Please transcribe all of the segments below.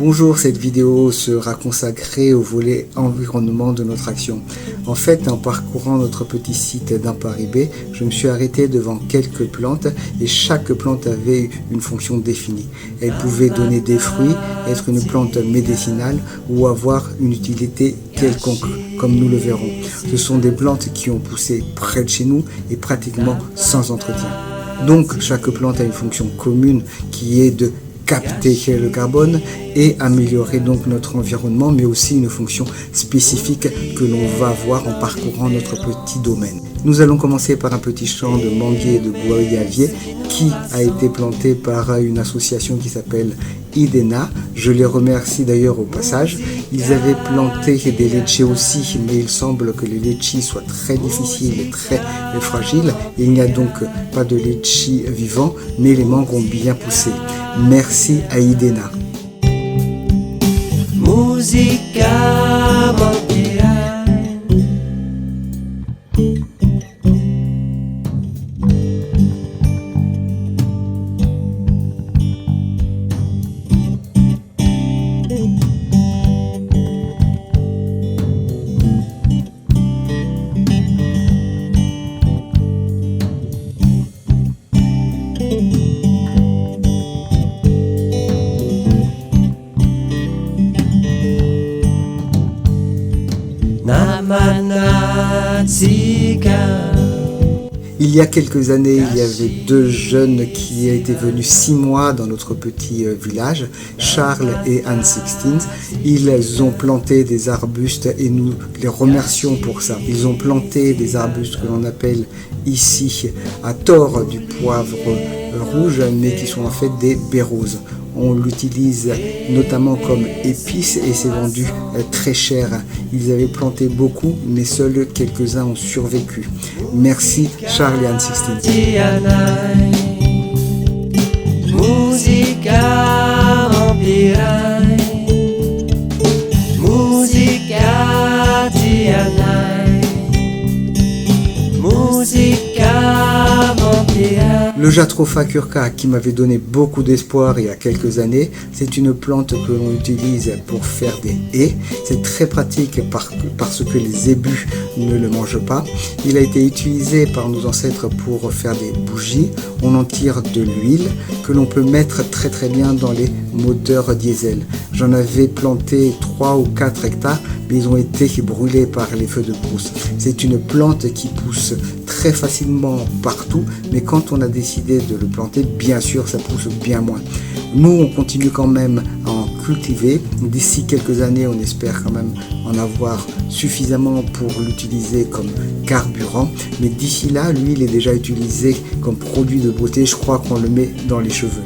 Bonjour, cette vidéo sera consacrée au volet environnement de notre action. En fait, en parcourant notre petit site d'un Paris B, je me suis arrêté devant quelques plantes et chaque plante avait une fonction définie. Elle pouvait donner des fruits, être une plante médicinale ou avoir une utilité quelconque, comme nous le verrons. Ce sont des plantes qui ont poussé près de chez nous et pratiquement sans entretien. Donc, chaque plante a une fonction commune qui est de capter le carbone et améliorer donc notre environnement, mais aussi une fonction spécifique que l'on va voir en parcourant notre petit domaine. Nous allons commencer par un petit champ de manguiers et de goyaviers qui a été planté par une association qui s'appelle Idena. Je les remercie d'ailleurs au passage. Ils avaient planté des litchis aussi, mais il semble que les litchis soient très difficiles et très fragiles. Il n'y a donc pas de litchis vivants, mais les mangues ont bien poussé. Merci à Idena. Musica Mondiale. Il y a quelques années, il y avait deux jeunes qui étaient venus 6 mois dans notre petit village, Charles et Anne Sixtine. Ils ont planté des arbustes et nous les remercions pour ça. Ils ont planté des arbustes que l'on appelle ici à tort du poivre rouge, mais qui sont en fait des baies roses. On l'utilise notamment comme épice et c'est vendu très cher. Ils avaient planté beaucoup, mais seuls quelques-uns ont survécu. Merci Charles et Anne Sixtine. Musica Mondiale. Musica Tianai. Musica Mondiale. Le Jatropha curca, qui m'avait donné beaucoup d'espoir il y a quelques années, c'est une plante que l'on utilise pour faire des haies. C'est très pratique parce que les zébus ne le mangent pas. Il a été utilisé par nos ancêtres pour faire des bougies. On en tire de l'huile que l'on peut mettre très bien dans les moteurs diesel. J'en avais planté 3 ou 4 hectares, mais ils ont été brûlés par les feux de brousse. C'est une plante qui pousse très facilement partout, mais quand on a décidé de le planter, bien sûr, ça pousse bien moins. Nous, on continue quand même à en cultiver. D'ici quelques années, on espère quand même en avoir suffisamment pour l'utiliser comme carburant. Mais d'ici là, l'huile est déjà utilisée comme produit de beauté. Je crois qu'on le met dans les cheveux.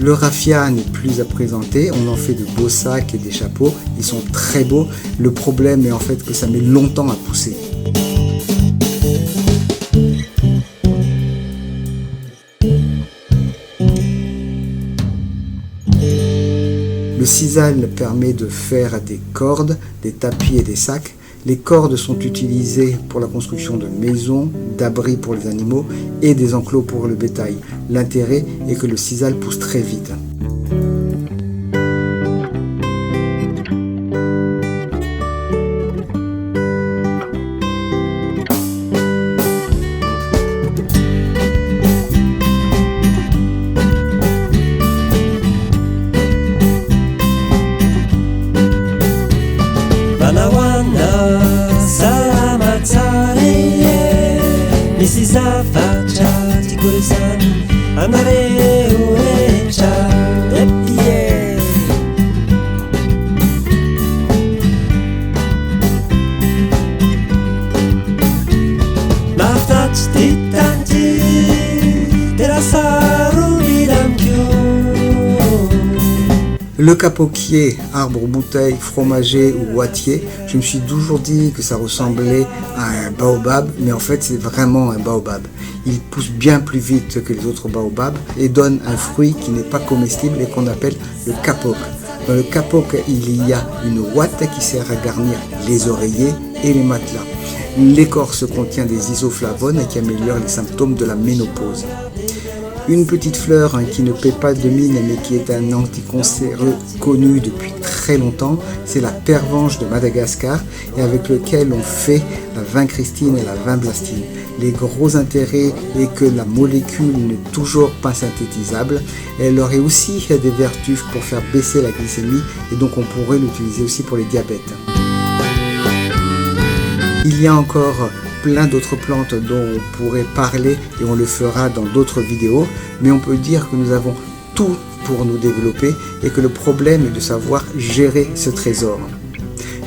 Le raffia n'est plus à présenter, on en fait de beaux sacs et des chapeaux, ils sont très beaux. Le problème est en fait que ça met longtemps à pousser. Le sisal permet de faire des cordes, des tapis et des sacs. Les cordes sont utilisées pour la construction de maisons, d'abris pour les animaux et des enclos pour le bétail. L'intérêt est que le sisal pousse très vite. Faccia di quel sangue, andare e Titanti Terasaru Midamkyo. Le capoquier, arbre bouteille, fromager ou boîtier, je me suis toujours dit que ça ressemblait à un baobab, mais en fait c'est vraiment un baobab. Il pousse bien plus vite que les autres baobabs et donne un fruit qui n'est pas comestible et qu'on appelle le kapok. Dans le kapok, il y a une ouate qui sert à garnir les oreillers et les matelas. L'écorce contient des isoflavones qui améliorent les symptômes de la ménopause. Une petite fleur qui ne paie pas de mine mais qui est un anticancéreux connu depuis très longtemps, c'est la pervenche de Madagascar et avec lequel on fait la vincristine et la vinblastine. Les gros intérêts est que la molécule n'est toujours pas synthétisable. Elle aurait aussi des vertus pour faire baisser la glycémie et donc on pourrait l'utiliser aussi pour les diabètes. Il y a encore plein d'autres plantes dont on pourrait parler et on le fera dans d'autres vidéos, mais on peut dire que nous avons tout pour nous développer et que le problème est de savoir gérer ce trésor.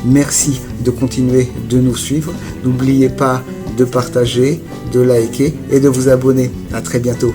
Merci de continuer de nous suivre. N'oubliez pas de partager, de liker et de vous abonner. À très bientôt.